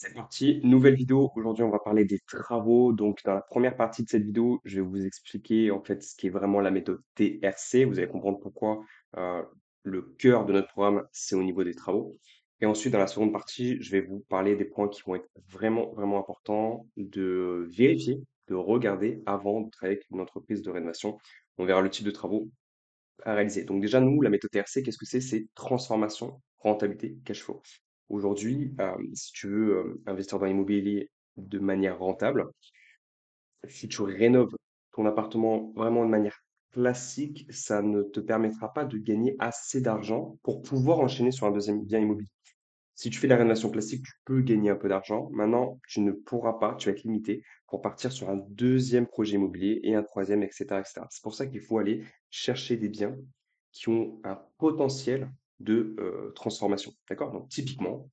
C'est parti, nouvelle vidéo. Aujourd'hui, on va parler des travaux. Donc, dans la première partie de cette vidéo, je vais vous expliquer en fait ce qui est vraiment la méthode TRC. Vous allez comprendre pourquoi euh, le cœur de notre programme, c'est au niveau des travaux. Et ensuite, dans la seconde partie, je vais vous parler des points qui vont être vraiment, vraiment importants de vérifier, de regarder avant de travailler avec une entreprise de rénovation. On verra le type de travaux à réaliser. Donc déjà, nous, la méthode TRC, qu'est-ce que c'est? C'est transformation, rentabilité, cash flow. Aujourd'hui, si tu veux investir dans l'immobilier de manière rentable, si tu rénoves ton appartement vraiment de manière classique, ça ne te permettra pas de gagner assez d'argent pour pouvoir enchaîner sur un deuxième bien immobilier. Si tu fais de la rénovation classique, tu peux gagner un peu d'argent. Maintenant, tu ne pourras pas, tu vas être limité pour partir sur un deuxième projet immobilier et un troisième, etc., etc. C'est pour ça qu'il faut aller chercher des biens qui ont un potentiel de transformation. D'accord? Donc, typiquement,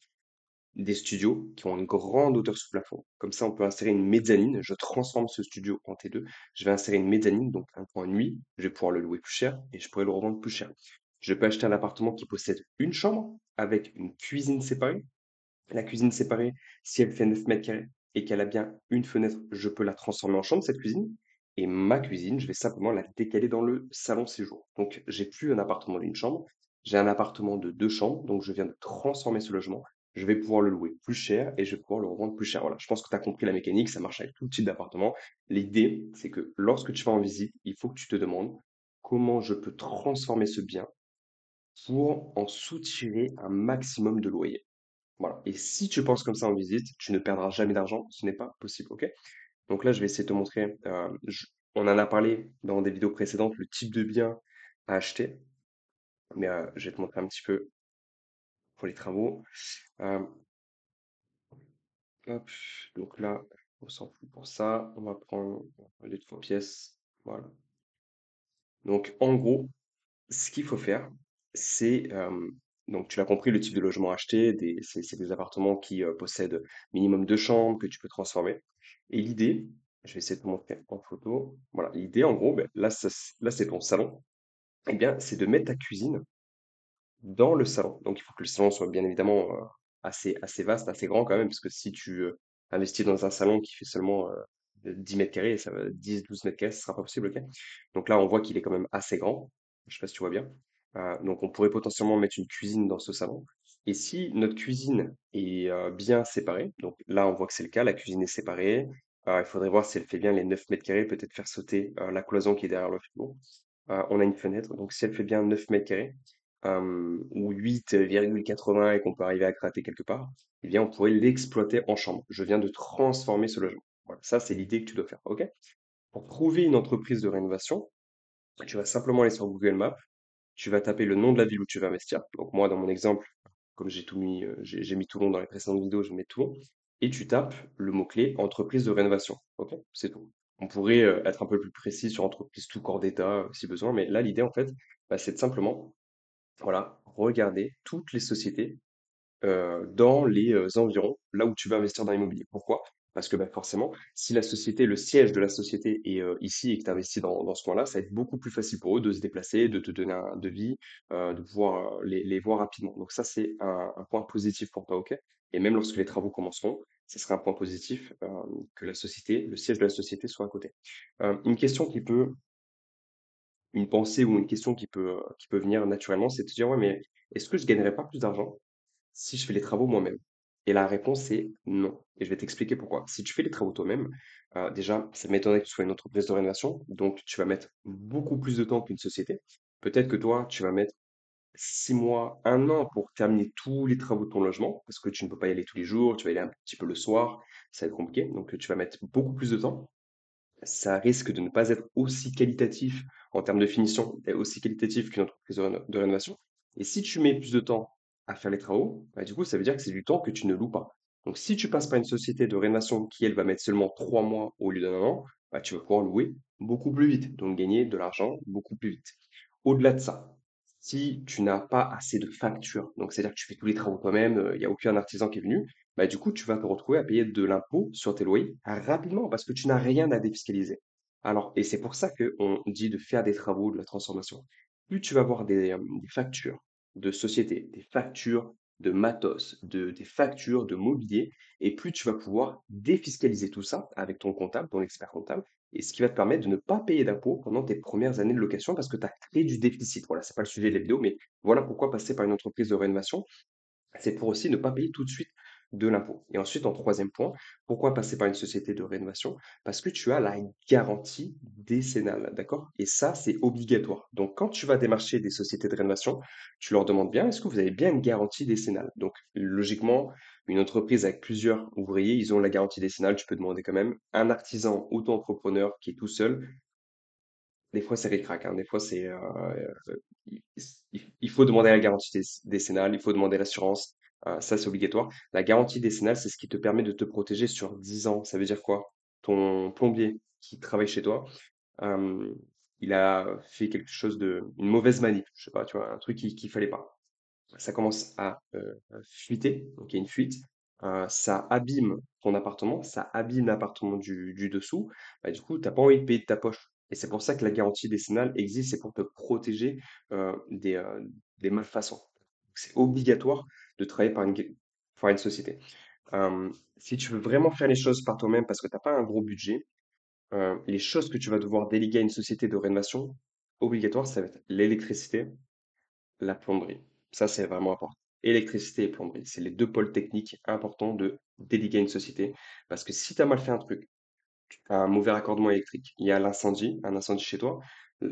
des studios qui ont une grande hauteur sous plafond. Comme ça, on peut insérer une mezzanine. Je transforme ce studio en T2. Je vais insérer une mezzanine, donc un point nuit. Je vais pouvoir le louer plus cher et je pourrais le revendre plus cher. Je peux acheter un appartement qui possède une chambre avec une cuisine séparée. La cuisine séparée, si elle fait 9 mètres carrés et qu'elle a bien une fenêtre, je peux la transformer en chambre, cette cuisine. Et ma cuisine, je vais simplement la décaler dans le salon séjour. Donc, j'ai plus un appartement d'une chambre, j'ai un appartement de deux chambres. Donc, je viens de transformer ce logement. Je vais pouvoir le louer plus cher et je vais pouvoir le revendre plus cher. Voilà, je pense que tu as compris la mécanique, ça marche avec tout type d'appartement. L'idée, c'est que lorsque tu vas en visite, il faut que tu te demandes comment je peux transformer ce bien pour en soutirer un maximum de loyer. Voilà. Et si tu penses comme ça en visite, tu ne perdras jamais d'argent. Ce n'est pas possible, ok? Donc là, je vais essayer de te montrer. On en a parlé dans des vidéos précédentes, le type de bien à acheter. Mais je vais te montrer un petit peu pour les travaux. Euh, hop. Donc là, on s'en fout pour ça. On va prendre les trois pièces. Voilà. Donc en gros, ce qu'il faut faire, c'est, donc tu l'as compris, le type de logement acheté, c'est des appartements qui possèdent minimum deux chambres que tu peux transformer. Et l'idée, je vais essayer de te montrer en photo. Voilà, l'idée en gros, ben, là, là c'est ton salon. Eh bien, c'est de mettre ta cuisine dans le salon. Donc il faut que le salon soit bien évidemment assez vaste, assez grand quand même, parce que si tu investis dans un salon qui fait seulement 10 mètres carrés, ça va 10-12 mètres carrés, ce sera pas possible, ok? Donc là, on voit qu'il est quand même assez grand. Je sais pas si tu vois bien. Donc on pourrait potentiellement mettre une cuisine dans ce salon. Et si notre cuisine est bien séparée, donc là on voit que c'est le cas, la cuisine est séparée. Il faudrait voir si elle fait bien les 9 mètres carrés, peut-être faire sauter la cloison qui est derrière le frigo. On a une fenêtre, donc si elle fait bien 9 mètres carrés, ou 8,80 et qu'on peut arriver à gratter quelque part, eh bien on pourrait l'exploiter en chambre. Je viens de transformer ce logement. Voilà, ça c'est l'idée que tu dois faire, ok? Pour trouver une entreprise de rénovation, tu vas simplement aller sur Google Maps, tu vas taper le nom de la ville où tu vas investir. Donc moi, dans mon exemple, comme j'ai tout mis, j'ai mis Toulon dans les précédentes vidéos, je mets Toulon. Et tu tapes le mot-clé entreprise de rénovation. Ok? C'est tout. On pourrait être un peu plus précis sur entreprise tout corps d'État si besoin, mais là, l'idée, en fait, bah, c'est de simplement, voilà, regarder toutes les sociétés dans les environs, là où tu veux investir dans l'immobilier. Pourquoi? Parce que bah, forcément, si la société, le siège de la société est ici et que tu investis dans ce coin-là, ça va être beaucoup plus facile pour eux de se déplacer, de te donner un devis, de pouvoir les voir rapidement. Donc ça, c'est un point positif pour toi, ok? Et même lorsque les travaux commenceront, ce serait un point positif que la société, le siège de la société soit à côté. Une question qui peut, une pensée ou une question qui peut venir naturellement, c'est de te dire, ouais, mais est-ce que je gagnerais pas plus d'argent si je fais les travaux moi-même? Et la réponse est non. Et je vais t'expliquer pourquoi. Si tu fais les travaux toi-même, déjà, ça m'étonnerait que tu sois une entreprise de rénovation, donc tu vas mettre beaucoup plus de temps qu'une société. Peut-être que toi, tu vas mettre 6 mois, un an pour terminer tous les travaux de ton logement, parce que tu ne peux pas y aller tous les jours, tu vas y aller un petit peu le soir, ça va être compliqué, donc tu vas mettre beaucoup plus de temps. Ça risque de ne pas être aussi qualitatif en termes de finition et aussi qualitatif qu'une entreprise de rénovation. Et si tu mets plus de temps à faire les travaux, bah, du coup, ça veut dire que c'est du temps que tu ne loues pas. Donc, si tu passes par une société de rénovation qui, elle, va mettre seulement 3 mois au lieu d'un an, bah, tu vas pouvoir louer beaucoup plus vite, donc gagner de l'argent beaucoup plus vite. Au-delà de ça, si tu n'as pas assez de factures, donc c'est-à-dire que tu fais tous les travaux toi-même, il n'y a aucun artisan qui est venu, bah, du coup, tu vas te retrouver à payer de l'impôt sur tes loyers rapidement parce que tu n'as rien à défiscaliser. Alors, et c'est pour ça qu'on dit de faire des travaux, de la transformation. Plus tu vas avoir des factures de société, des factures de matos, des factures, de mobilier, et plus tu vas pouvoir défiscaliser tout ça avec ton comptable, ton expert comptable, et ce qui va te permettre de ne pas payer d'impôts pendant tes premières années de location parce que tu as créé du déficit. Voilà, c'est pas le sujet de la vidéo, mais voilà pourquoi passer par une entreprise de rénovation, c'est pour aussi ne pas payer tout de suite de l'impôt. Et ensuite, en troisième point, pourquoi passer par une société de rénovation? Parce que tu as la garantie décennale, d'accord? Et ça, c'est obligatoire. Donc, quand tu vas démarcher des sociétés de rénovation, tu leur demandes bien, est-ce que vous avez bien une garantie décennale? Donc, logiquement, une entreprise avec plusieurs ouvriers, ils ont la garantie décennale, tu peux demander quand même. Un artisan auto-entrepreneur qui est tout seul, des fois, c'est ric-rac, hein. Des fois, il il faut demander la garantie décennale, il faut demander l'assurance. Ça, c'est obligatoire. La garantie décennale, c'est ce qui te permet de te protéger sur 10 ans. Ça veut dire quoi? Ton plombier qui travaille chez toi, euh, il a fait quelque chose une mauvaise manip, je sais pas, tu vois, un truc qu'il fallait pas, ça commence à fuiter, donc il y a une fuite, ça abîme ton appartement, ça abîme l'appartement du dessous, bah, du coup, tu as pas envie de payer de ta poche. Et c'est pour ça que la garantie décennale existe, c'est pour te protéger des malfaçons. C'est obligatoire de travailler par une société. Si tu veux vraiment faire les choses par toi-même parce que tu n'as pas un gros budget, les choses que tu vas devoir déléguer à une société de rénovation, obligatoire, ça va être l'électricité, la plomberie. Ça, c'est vraiment important. Électricité et plomberie, c'est les deux pôles techniques importants de déléguer à une société. Parce que si tu as mal fait un truc, tu as un mauvais raccordement électrique, il y a l'incendie, un incendie chez toi,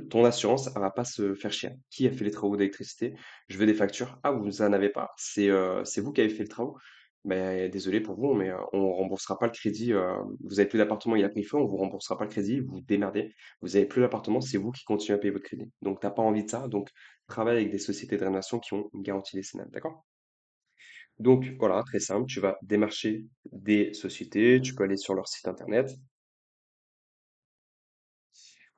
ton assurance, elle va pas se faire chier. Qui a fait les travaux d'électricité? Je veux des factures. Ah, vous en avez pas. C'est vous qui avez fait le travaux. Mais désolé pour vous, mais on remboursera pas le crédit. Vous avez plus d'appartement, il a pris feu, on vous remboursera pas le crédit. Vous vous démerdez. Vous avez plus l'appartement, c'est vous qui continuez à payer votre crédit. Donc t'as pas envie de ça. Donc travaille avec des sociétés de rénovation qui ont une garantie décennale, d'accord? Donc voilà, très simple. Tu vas démarcher des sociétés. Tu peux aller sur leur site internet.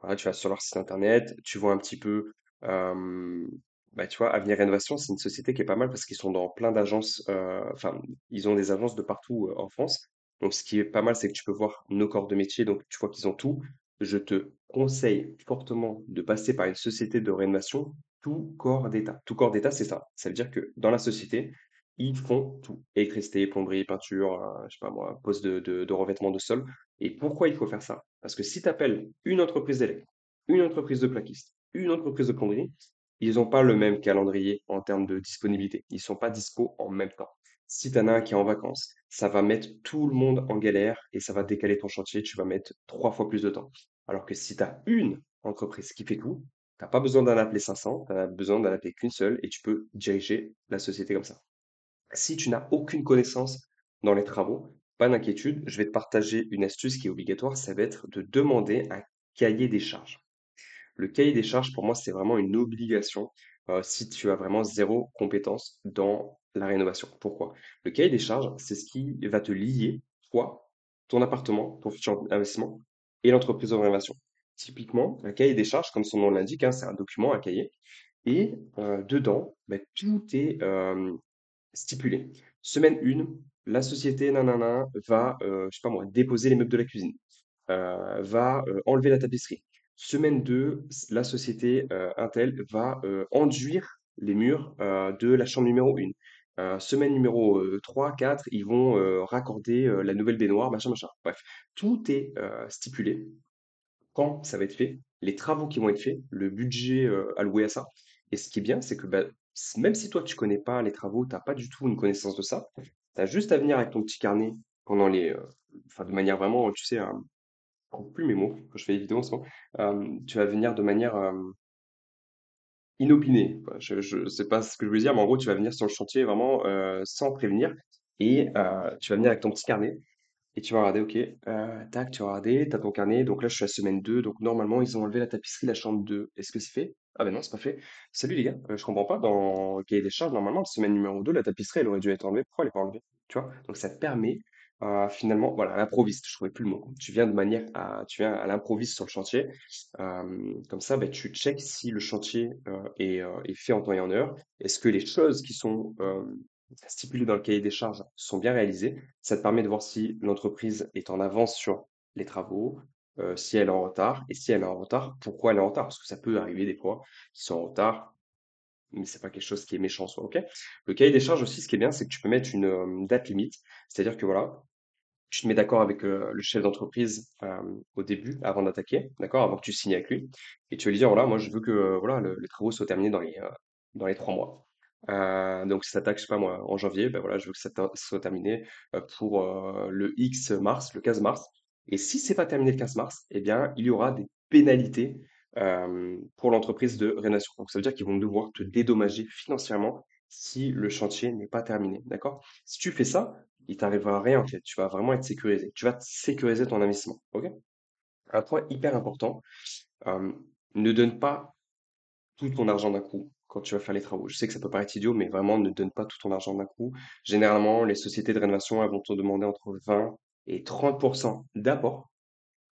Voilà, tu vas sur leur site internet, tu vois un petit peu, euh, bah, tu vois, Avenir Rénovation, c'est une société qui est pas mal parce qu'ils sont dans plein d'agences, enfin, ils ont des agences de partout en France. Donc, ce qui est pas mal, c'est que tu peux voir nos corps de métier, donc tu vois qu'ils ont tout. Je te conseille fortement de passer par une société de rénovation, tout corps d'État. Tout corps d'État, c'est ça. Ça veut dire que dans la société, ils font tout. Électricité, plomberie, peinture, je sais pas moi, pose de revêtement de sol. Et pourquoi il faut faire ça? Parce que si tu appelles une entreprise d'électricité, une entreprise de plaquiste, une entreprise de plomberie, ils n'ont pas le même calendrier en termes de disponibilité. Ils ne sont pas dispo en même temps. Si tu en as un qui est en vacances, ça va mettre tout le monde en galère et ça va décaler ton chantier. Tu vas mettre 3 fois plus de temps. Alors que si tu as une entreprise qui fait tout, tu n'as pas besoin d'en appeler 500, tu as besoin d'en appeler qu'une seule et tu peux diriger la société comme ça. Si tu n'as aucune connaissance dans les travaux, pas d'inquiétude, je vais te partager une astuce qui est obligatoire, ça va être de demander un cahier des charges. Le cahier des charges, pour moi, c'est vraiment une obligation si tu as vraiment zéro compétence dans la rénovation. Pourquoi? Le cahier des charges, c'est ce qui va te lier, toi, ton appartement, ton futur investissement et l'entreprise de rénovation. Typiquement, un cahier des charges, comme son nom l'indique, hein, c'est un document, un cahier, et dedans, bah, tout est stipulé. Semaine 1, la société nanana va, je sais pas moi, déposer les meubles de la cuisine, va enlever la tapisserie. Semaine 2, la société Intel va enduire les murs de la chambre numéro 1. Semaine numéro 3, 4, ils vont raccorder la nouvelle baignoire, machin, machin. Bref, tout est stipulé quand ça va être fait, les travaux qui vont être faits, le budget alloué à ça. Et ce qui est bien, c'est que bah, même si toi tu connais pas les travaux, tu n'as pas du tout une connaissance de ça, tu as juste à venir avec ton petit carnet pendant enfin de manière vraiment, tu sais, je trouve plus mes mots quand je fais des vidéos en ce moment. Tu vas venir de manière inopinée, quoi. Je sais pas ce que je veux dire, mais en gros, tu vas venir sur le chantier vraiment sans prévenir et tu vas venir avec ton petit carnet et tu vas regarder, OK, tac, tu vas regarder, tu as ton carnet, donc là je suis à semaine 2, donc normalement ils ont enlevé la tapisserie de la chambre 2. Est-ce que c'est fait? Ah ben non, c'est pas fait. Salut les gars, je comprends pas, dans le cahier des charges, normalement, semaine numéro 2, la tapisserie elle aurait dû être enlevée, pourquoi elle est pas enlevée? Tu vois? Donc ça te permet finalement, voilà, à l'improviste, je trouvais plus le mot. Tu viens à l'improviste sur le chantier, comme ça, ben, tu checks si le chantier est fait en temps et en heure. Est-ce que les choses qui sont stipulées dans le cahier des charges sont bien réalisées? Ça te permet de voir si l'entreprise est en avance sur les travaux, si elle est en retard, et si elle est en retard, pourquoi elle est en retard? Parce que ça peut arriver des fois qu'ils sont en retard, mais c'est pas quelque chose qui est méchant en soi, ok? Le cahier des charges aussi, ce qui est bien, c'est que tu peux mettre une date limite. C'est-à-dire que voilà, tu te mets d'accord avec le chef d'entreprise au début, avant d'attaquer, d'accord, avant que tu signes avec lui, et tu vas lui dire, voilà, moi je veux que voilà, les travaux soient terminés dans les 3 mois. Donc si ça attaque, je sais pas moi, en janvier, ben voilà, je veux que soit terminé pour le X mars, le 15 mars. Et si c'est pas terminé le 15 mars, eh bien, il y aura des pénalités pour l'entreprise de rénovation. Donc ça veut dire qu'ils vont devoir te dédommager financièrement si le chantier n'est pas terminé, d'accord? Si tu fais ça, il t'arrivera rien en fait. Tu vas vraiment être sécurisé. Tu vas sécuriser ton investissement. Ok? Un point hyper important, euh, ne donne pas tout ton argent d'un coup quand tu vas faire les travaux. Je sais que ça peut paraître idiot, mais vraiment ne donne pas tout ton argent d'un coup. Généralement, les sociétés de rénovation, elles vont te demander entre 20 et 30% d'apport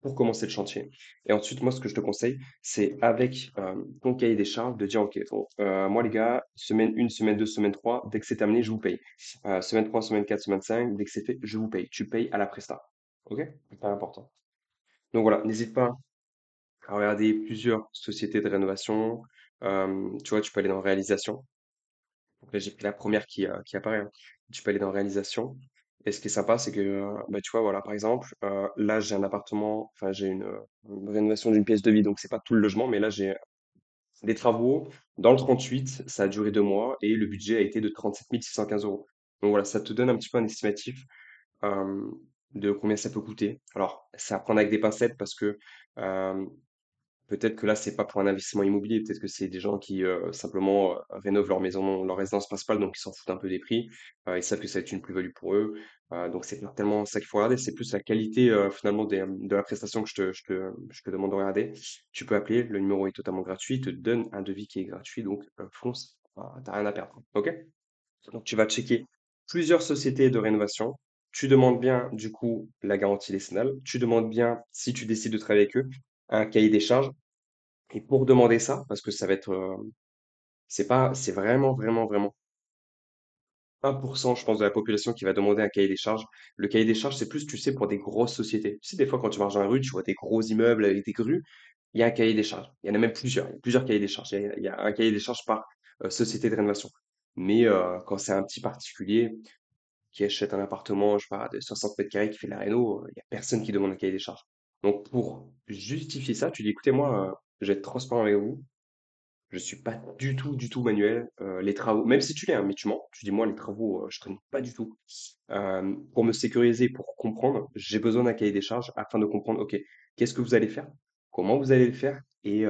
pour commencer le chantier. Et ensuite, moi, ce que je te conseille, c'est avec ton cahier des charges de dire, OK, bon, moi, les gars, semaine 1, semaine 2, semaine 3, dès que c'est terminé, je vous paye. Semaine 3, semaine 4, semaine 5, dès que c'est fait, je vous paye. Tu payes à la presta. OK? C'est pas important. Donc voilà, n'hésite pas à regarder plusieurs sociétés de rénovation. Tu vois, tu peux aller dans réalisation. Donc là, j'ai pris la première qui apparaît, hein. Tu peux aller dans réalisation. Et ce qui est sympa, c'est que, bah, tu vois, voilà, par exemple, là, j'ai un appartement, enfin, j'ai une rénovation d'une pièce de vie, donc c'est pas tout le logement, mais là, j'ai des travaux dans le 38, ça a duré 2 mois et le budget a été de 37 615 euros. Donc voilà, ça te donne un petit peu un estimatif euh, de combien ça peut coûter. Alors, c'est à prendre avec des pincettes parce que euh, peut-être que là, c'est pas pour un investissement immobilier, peut-être que c'est des gens qui simplement rénovent leur maison, leur résidence principale, donc ils s'en foutent un peu des prix. Ils savent que ça va être une plus-value pour eux. Donc c'est pas tellement ça qu'il faut regarder, c'est plus la qualité finalement de la prestation que je te demande de regarder. Tu peux appeler, le numéro est totalement gratuit, il te donne un devis qui est gratuit, donc fonce, t'as rien à perdre. Ok? Donc tu vas checker plusieurs sociétés de rénovation. Tu demandes bien du coup la garantie décennale. Tu demandes bien, si tu décides de travailler avec eux, un cahier des charges. Et pour demander ça, parce que ça va être, c'est pas, c'est vraiment, vraiment, vraiment 1%, je pense, de la population qui va demander un cahier des charges. Le cahier des charges, c'est plus, tu sais, pour des grosses sociétés. Tu sais, des fois, quand tu marches dans la rue, tu vois des gros immeubles avec des grues, il y a un cahier des charges. Il y en a même plusieurs. Il y a plusieurs cahiers des charges. Il y a un cahier des charges par société de rénovation. Mais quand c'est un petit particulier qui achète un appartement, je sais pas, de 60 mètres carrés qui fait de la réno, il y a personne qui demande un cahier des charges. Donc, pour justifier ça, tu dis, écoutez, moi, je vais être transparent avec vous. Je suis pas du tout manuel. Les travaux, même si tu l'es, hein, mais tu mens. Tu dis, moi, les travaux, je traîne pas du tout. Pour me sécuriser, pour comprendre, j'ai besoin d'un cahier des charges afin de comprendre, OK, qu'est-ce que vous allez faire, comment vous allez le faire et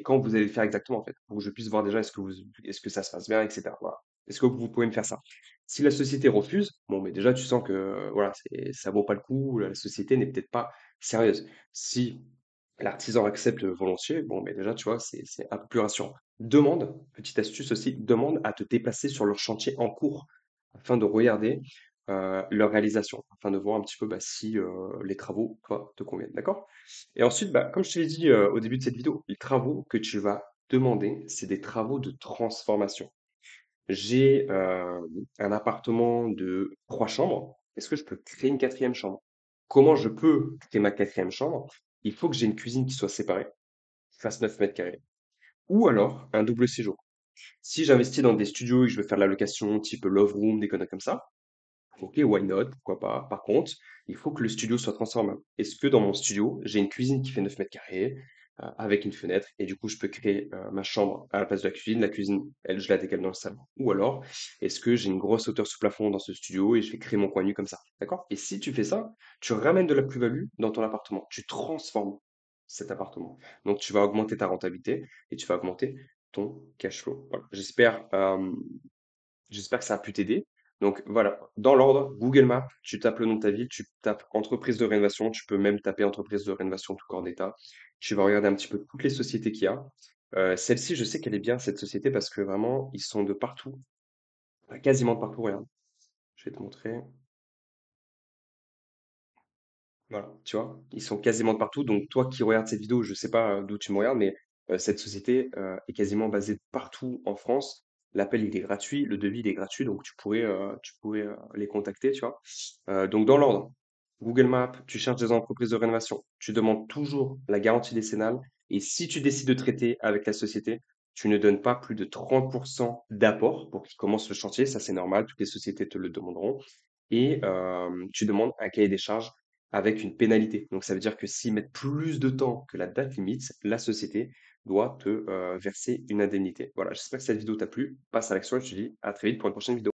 quand vous allez le faire exactement, en fait, pour que je puisse voir déjà est-ce que ça se passe bien, etc. Voilà. Est-ce que vous pouvez me faire ça? Si la société refuse, bon, mais déjà, tu sens que voilà, ça vaut pas le coup, la société n'est peut-être pas sérieuse. Si l'artisan accepte volontiers, bon, mais déjà, tu vois, c'est un peu plus rassurant. Demande, petite astuce aussi, demande à te déplacer sur leur chantier en cours afin de regarder leur réalisation, afin de voir un petit peu bah, si les travaux, toi, te conviennent. D'accord? Et ensuite, bah, comme je te l'ai dit au début de cette vidéo, les travaux que tu vas demander, c'est des travaux de transformation. J'ai un appartement de 3 chambres. Est-ce que je peux créer une quatrième chambre? Comment je peux créer ma quatrième chambre? Il faut que j'ai une cuisine qui soit séparée, qui fasse 9 mètres carrés. Ou alors un double séjour. Si j'investis dans des studios et que je veux faire de la location type Love Room, des conneries comme ça, ok, why not, pourquoi pas. Par contre, il faut que le studio soit transformable. Est-ce que dans mon studio, j'ai une cuisine qui fait 9 mètres carrés, avec une fenêtre, et du coup, je peux créer ma chambre à la place de la cuisine, elle, je la décale dans le salon. Ou alors, est-ce que j'ai une grosse hauteur sous plafond dans ce studio et je vais créer mon coin nu comme ça, d'accord? Et si tu fais ça, tu ramènes de la plus-value dans ton appartement, tu transformes cet appartement. Donc, tu vas augmenter ta rentabilité et tu vas augmenter ton cash flow. Voilà. J'espère que ça a pu t'aider. Donc voilà, dans l'ordre, Google Maps, tu tapes le nom de ta ville, tu tapes entreprise de rénovation, tu peux même taper entreprise de rénovation tout corps d'État. Tu vas regarder un petit peu toutes les sociétés qu'il y a. Celle-ci, je sais qu'elle est bien, cette société, parce que vraiment, ils sont de partout, quasiment de partout, regarde. Je vais te montrer. Voilà, tu vois, ils sont quasiment de partout. Donc, toi qui regardes cette vidéo, je sais pas d'où tu me regardes, mais cette société est quasiment basée partout en France. L'appel, il est gratuit, le devis, il est gratuit, donc tu pourrais les contacter, tu vois. Donc, dans l'ordre, Google Maps, tu cherches des entreprises de rénovation, tu demandes toujours la garantie décennale, et si tu décides de traiter avec la société, tu ne donnes pas plus de 30 d'apport pour qu'ils commencent le chantier. Ça, c'est normal, toutes les sociétés te le demanderont. Et tu demandes un cahier des charges avec une pénalité. Donc, ça veut dire que s'ils mettent plus de temps que la date limite, la société doit te verser une indemnité. Voilà, j'espère que cette vidéo t'a plu. Passe à l'action et je te dis à très vite pour une prochaine vidéo.